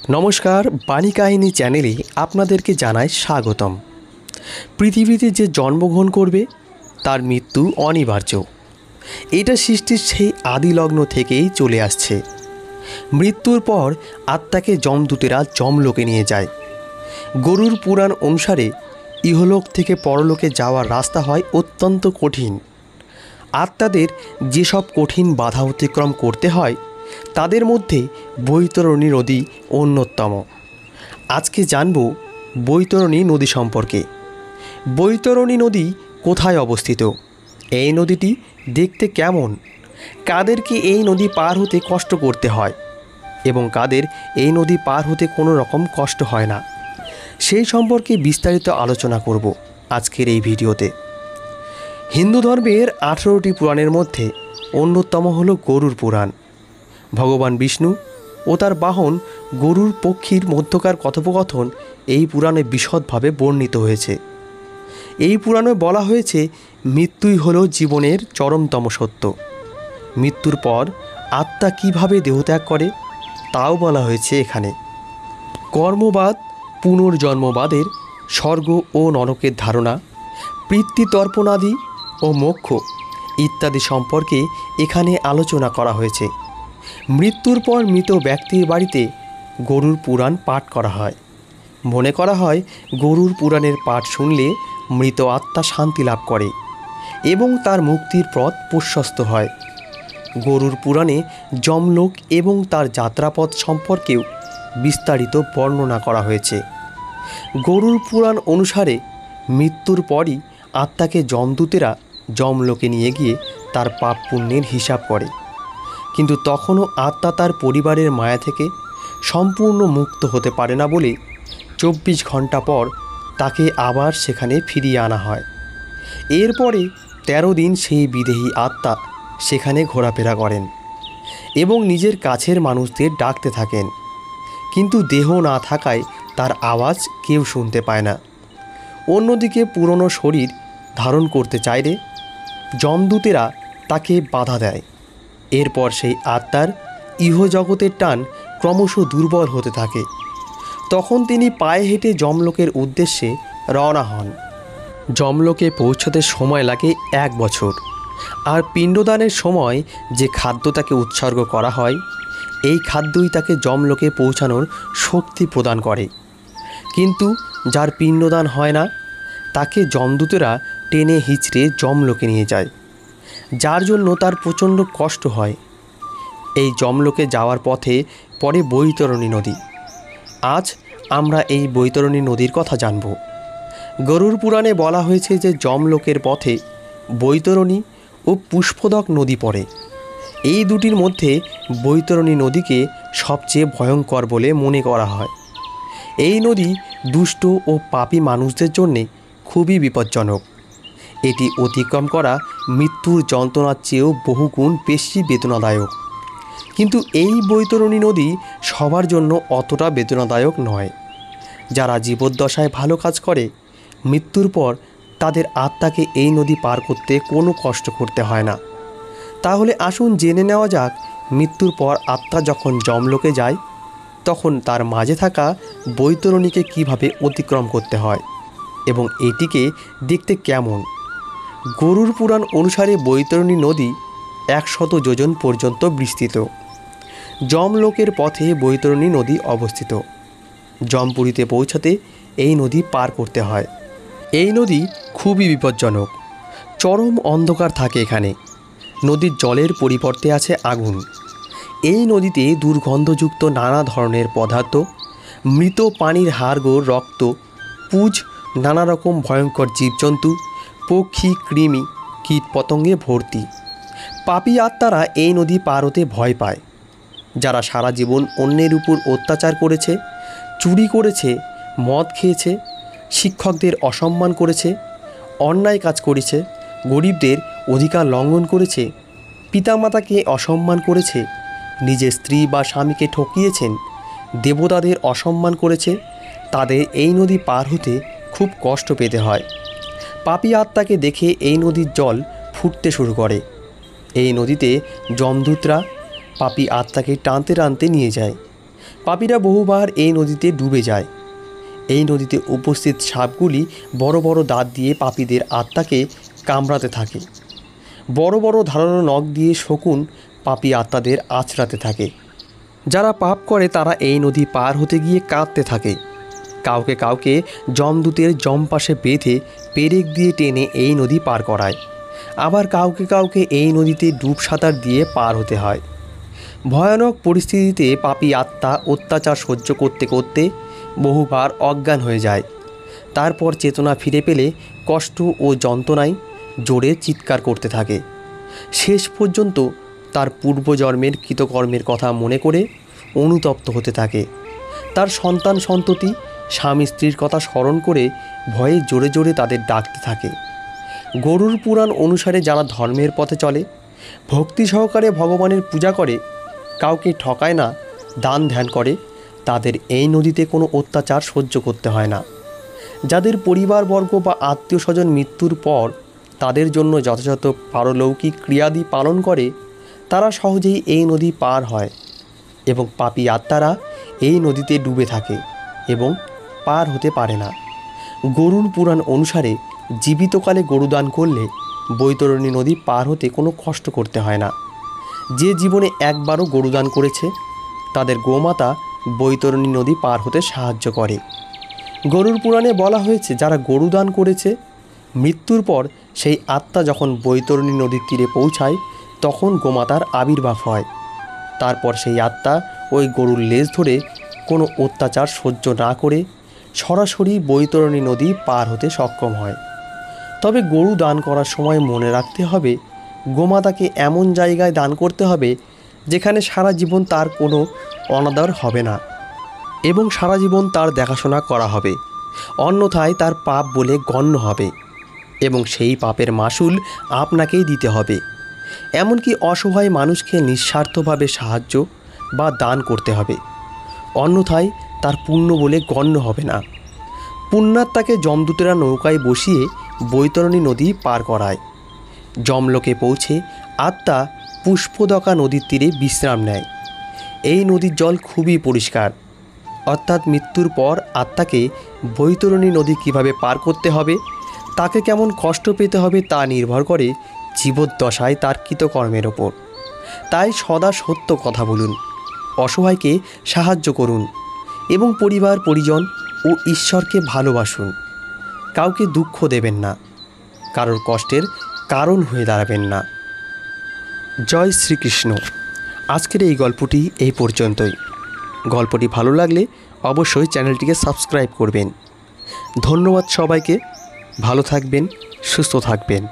নমস্কার, বাণী কাহিনী চ্যানেলে আপনাদেরকে জানাই স্বাগতম। পৃথিবীতে যে জন্মগ্রহণ করবে তার মৃত্যু অনিবার্য। এটা সৃষ্টির সেই আদিলগ্ন থেকেই চলে আসছে। মৃত্যুর পর আত্মাকে যমদূতেরা যমলোকে নিয়ে যায়। গরুর পুরাণ অনুসারে ইহলোক থেকে পরলোকে যাওয়ার রাস্তা হয় অত্যন্ত কঠিন। আত্মাদের যেসব কঠিন বাধা অতিক্রম করতে হয় তাদের মধ্যে বৈতরণী নদী অন্যতম। আজকে জানব বৈতরণী নদী সম্পর্কে। বৈতরণী নদী কোথায় অবস্থিত, এই নদীটি দেখতে কেমন, কাদেরকে এই নদী পার হতে কষ্ট করতে হয় এবং কাদের এই নদী পার হতে কোনো রকম কষ্ট হয় না, সেই সম্পর্কে বিস্তারিত আলোচনা করব আজকের এই ভিডিওতে। হিন্দু ধর্মের 18টি পুরাণের মধ্যে অন্যতম হলো গরুর পুরাণ। ভগবান বিষ্ণু ও তার বাহন গরুর পক্ষীর মধ্যকার কথোপকথন এই পুরাণে বিশদভাবে বর্ণিত হয়েছে। এই পুরাণে বলা হয়েছে মৃত্যুই হলো জীবনের চরমতম সত্য। মৃত্যুর পর আত্মা কিভাবে দেহত্যাগ করে তাও বলা হয়েছে এখানে। কর্মবাদ, পুনর্জন্মবাদের, স্বর্গ ও নরকের ধারণা, পিতৃতর্পণাদি ও মোক্ষ ইত্যাদি সম্পর্কে এখানে আলোচনা করা হয়েছে। মৃত্যুর পর মৃত ব্যক্তির বাড়িতে গরুর পুরাণ পাঠ করা হয়। মনে করা হয় গরুর পুরাণের পাঠ শুনলে মৃত আত্মা শান্তি লাভ করে এবং তার মুক্তির পথ প্রশস্ত হয়। গরুর পুরাণে যমলোক এবং তার যাত্রাপথ সম্পর্কেও বিস্তারিত বর্ণনা করা হয়েছে। গরুর পুরাণ অনুসারে মৃত্যুর পরই আত্মাকে যমদূতেরা যমলোকে নিয়ে গিয়ে তার পাপ পুণ্যের হিসাব করে, কিন্তু তখনও আত্মা তার পরিবারের মায়া থেকে সম্পূর্ণ মুক্ত হতে পারে না বলে 24 ঘন্টা পর তাকে আবার সেখানে ফিরিয়ে আনা হয়। এরপরে 13 দিন সেই বিদেহী আত্মা সেখানে ঘোরাফেরা করেন এবং নিজের কাছের মানুষদের ডাকতে থাকেন, কিন্তু দেহ না থাকায় তার আওয়াজ কেউ শুনতে পায় না। অন্যদিকে পুরনো শরীর ধারণ করতে চাইলে যমদূতেরা তাকে বাধা দেয়। এরপর সেই আত্মার ইহজগতের টান ক্রমশ দুর্বল হতে থাকে। তখন তিনি পায়ে হেঁটে যমলোকের উদ্দেশ্যে রওনা হন। যমলোকে পৌঁছতে সময় লাগে 1 বছর। আর পিণ্ডদানের সময় যে খাদ্য তাকে উৎসর্গ করা হয় এই খাদ্যই তাকে যমলোকে পৌঁছানোর শক্তি প্রদান করে। কিন্তু যার পিণ্ডদান হয় না তাকে যমদূতেরা টেনে হিঁচড়ে যমলোকে নিয়ে যায়, যার জন্য তার প্রচণ্ড কষ্ট হয়। এই যমলোকে যাওয়ার পথে পড়ে বৈতরণী নদী। আজ আমরা এই বৈতরণী নদীর কথা জানব। গরুর পুরাণে বলা হয়েছে যে যমলোকের পথে বৈতরণী ও পুষ্পদক নদী পড়ে। এই দুটির মধ্যে বৈতরণী নদীকে সবচেয়ে ভয়ঙ্কর বলে মনে করা হয়। এই নদী দুষ্ট ও পাপী মানুষদের জন্যে খুবই বিপজ্জনক। এটি অতিক্রম করা মৃত্যুর যন্ত্রণার চেয়েও বহুগুণ বেশি বেদনাদায়ক। কিন্তু এই বৈতরণী নদী সবার জন্য অতটা বেদনাদায়ক নয়। যারা জীবদ্দশায় ভালো কাজ করে মৃত্যুর পর তাদের আত্মাকে এই নদী পার করতে কোনো কষ্ট করতে হয় না। তাহলে আসুন জেনে নেওয়া যাক মৃত্যুর পর আত্মা যখন যমলোকে যায় তখন তার মাঝে থাকা বৈতরণীকে কিভাবে অতিক্রম করতে হয় এবং এটিকে দেখতে কেমন। গরুর পুরাণ অনুসারে বৈতরণী নদী 100 যোজন পর্যন্ত বিস্তৃত। যমলোকের পথে বৈতরণী নদী অবস্থিত। যমপুরীতে পৌঁছাতে এই নদী পার করতে হয়। এই নদী খুবই বিপজ্জনক। চরম অন্ধকার থাকে এখানে। নদীর জলের পরিবর্তে আছে আগুন। এই নদীতে দুর্গন্ধযুক্ত নানা ধরনের পদার্থ, মৃত পানির হাড়গোড়, রক্ত, পুঁজ, নানা রকম ভয়ঙ্কর জীবজন্তু, পক্ষী, কৃমি, কীটপতঙ্গে ভর্তি। পাপী আত্মারা এই নদী পার হতে ভয় পায়। যারা সারা জীবন অন্যের উপর অত্যাচার করেছে, চুরি করেছে, মদ খেয়েছে, শিক্ষকদের অসম্মান করেছে, অন্যায় কাজ করেছে, গরিবদের অধিকার লঙ্ঘন করেছে, পিতামাতাকে অসম্মান করেছে, নিজের স্ত্রী বা স্বামীকে ঠকিয়েছেন, দেবতাদের অসম্মান করেছে, তাদের এই নদী পার হতে খুব কষ্ট পেতে হয়। পাপী আত্মাকে দেখে এই নদীর জল ফুটতে শুরু করে। এই নদীতে যমদূতরা পাপী আত্মাকে টানতে টানতে নিয়ে যায়। পাপীরা বহুবার এই নদীতে ডুবে যায়। এই নদীতে উপস্থিত সাপগুলি বড় বড় দাঁত দিয়ে পাপীদের আত্মাকে কামড়াতে থাকে। বড় বড় ধারালো নখ দিয়ে শকুন পাপী আত্মাদের আঁচড়াতে থাকে। যারা পাপ করে তারা এই নদী পার হতে গিয়ে কাঁদতে থাকে। কাউকে কাউকে যমদূতের যমপাশে বেঁধে পেরেক দিয়ে টেনে এই নদী পার করায়। আবার কাউকে কাউকে এই নদীতে ডুব সাঁতার দিয়ে পার হতে হয়। ভয়ানক পরিস্থিতিতে পাপী আত্মা অত্যাচার সহ্য করতে করতে বহুবার অজ্ঞান হয়ে যায়। তারপর চেতনা ফিরে পেলে কষ্ট ও যন্ত্রণায় জোরে চিৎকার করতে থাকে। শেষ পর্যন্ত তার পূর্বজন্মের কৃতকর্মের কথা মনে করে অনুতপ্ত হতে থাকে। তার সন্তান সন্ততি স্বামী স্ত্রীর কথা স্মরণ করে ভয়ে জোরে জোরে তাদের ডাকতে থাকে। গরুড় পুরাণ অনুসারে যারা ধর্মের পথে চলে, ভক্তি সহকারে ভগবানের পূজা করে, কাউকে ঠকায় না, দান ধ্যান করে, তাদের এই নদীতে কোনো অত্যাচার সহ্য করতে হয় না। যাদের পরিবারবর্গ বা আত্মীয় স্বজন মৃত্যুর পর তাদের জন্য যথাযথ পারলৌকিক ক্রিয়াদি পালন করে, তারা সহজেই এই নদী পার হয় এবং পাপী আত্মারা এই নদীতে ডুবে থাকে এবং পার হতে পারে না। গরুড় পুরাণ অনুসারে জীবিতকালে গরুদান করলে বৈতরণী নদী পার হতে কোনো কষ্ট করতে হয় না। যে জীবনে একবারও গরুদান করেছে তাদের গোমাতা বৈতরণী নদী পার হতে সাহায্য করে। গরুড় পুরাণে বলা হয়েছে, যারা গরুদান করেছে মৃত্যুর পর সেই আত্মা যখন বৈতরণী নদীর তীরে পৌঁছায় তখন গোমাতার আবির্ভাব হয়। তারপর সেই আত্মা ওই গরুর লেজ ধরে কোনো অত্যাচার সহ্য না করে সরাসরি বৈতরণী নদী পার হতে সক্ষম হয়। তবে গরু দান করার সময় মনে রাখতে হবে, গোমাতাকে এমন জায়গায় দান করতে হবে যেখানে সারা জীবন তার কোনো অনাদর হবে না এবং সারা জীবন তার দেখাশোনা করা হবে, অন্যথায় তার পাপ বলে গণ্য হবে এবং সেই পাপের মাসুল আপনাকেই দিতে হবে। এমনকি অসহায় মানুষকে নিঃস্বার্থভাবে সাহায্য বা দান করতে হবে, অন্যথায় তার পুণ্য বলে গণ্য হবে না। পুণ্যাত্মাকে যমদূতেরা নৌকায় বসিয়ে বৈতরণী নদী পার করায়। যমলোকে পৌঁছে আত্মা পুষ্পদকা নদীর তীরে বিশ্রাম নেয়। এই নদীর জল খুবই পরিষ্কার, অর্থাৎ মৃত্যুর পর আত্মাকে বৈতরণী নদী কিভাবে পার করতে হবে, তাকে কেমন কষ্ট পেতে হবে তা নির্ভর করে জীবদ্দশায় তার কৃতকর্মের ওপর। তাই সদা সত্য কথা বলুন, অসহায়কে সাহায্য করুন এবং পরিবার পরিজন ও ঈশ্বরকে ভালোবাসুন। কাউকে দুঃখ দেবেন না, কারোর কষ্টের কারণ হয়ে দাঁড়াবেন না। জয় শ্রীকৃষ্ণ। আজকের এই গল্পটি এই পর্যন্তই। গল্পটি ভালো লাগলে অবশ্যই চ্যানেলটিকে সাবস্ক্রাইব করবেন। ধন্যবাদ সবাইকে। ভালো থাকবেন, সুস্থ থাকবেন।